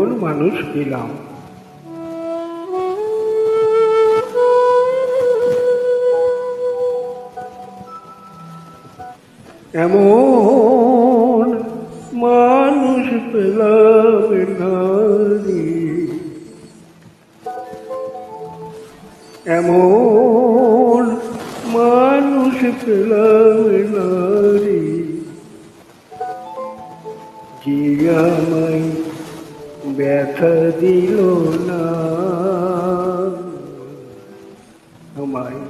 এমন মানুষ পেলাম। এমন মানুষ পেলাম না রে, এমন মানুষ পেলাম না রে, যে আমায় ব্যথা দিল না, আমায়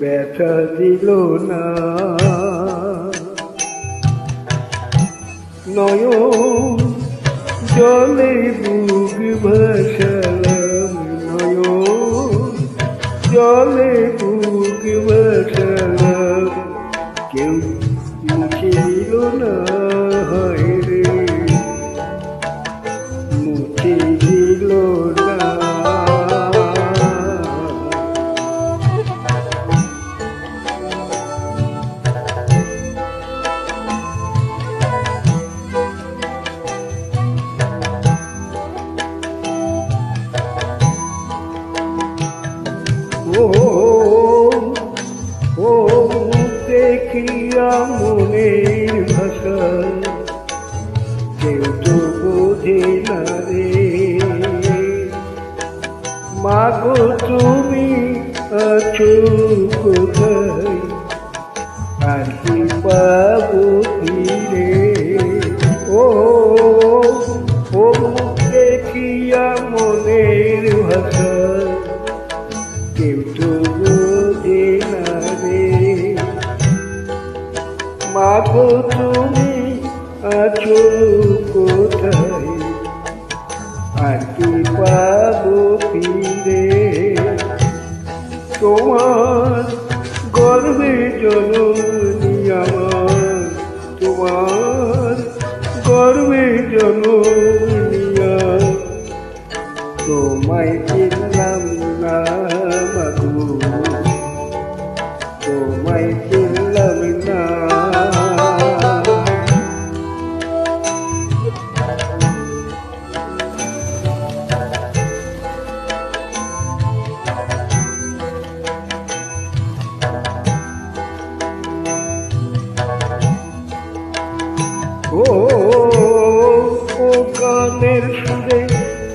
ব্যথা দিল না। নয়ন জলে বুক ভাসালাম, নয়ন জলে বুক ভাসালাম, কেউ মুখে দিল না, হায় রে মুখে দিল না। ও দেখিয়া মনের ভাষা কেউ তো বোঝে না রে, মাগো তুমি আছো কোথায়, আর কি পাবো ফিরে। ও দেখিয়া মনের ভাষা কেউ তো বোঝে না রে, মাগো তুমি আছো কোথায়, আর কি পাবো ফিরে। তোমার গর্বে জননী আমার, তোমার গর্বে জননী তোমায় চিনলাম না মাগো, তোমায় চিনলাম না। ও গানের সুরে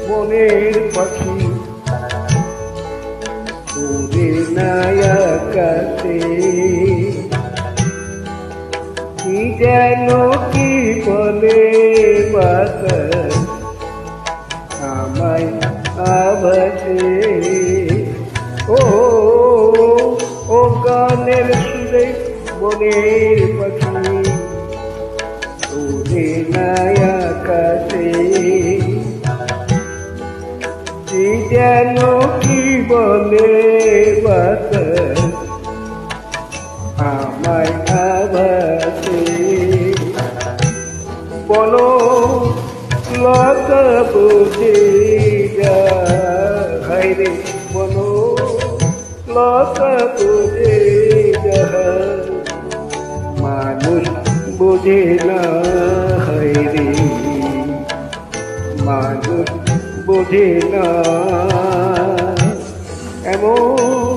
মনের পাখি উড়ে নাই আকাশে, কি যেন কি বলে বাতাস আমায় আভাসে। ও গানের সুরে মনের পাখি উড়ে নাই আকাশে, কি যেন কি বলে বাতাস আমায় আভাসে। বলো লতা বুঝে যায় রে, বলো লতা বুঝে যায়, মানুষ বুঝে না হায় রে, মানুষ বোঝে না। এমন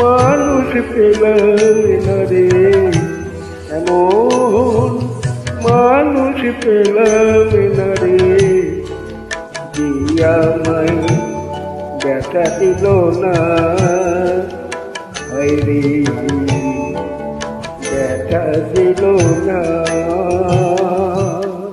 মানুষ পেলাম না রে, এমন মানুষ পেলাম না রে, যে আমায় ব্যথা দিল না।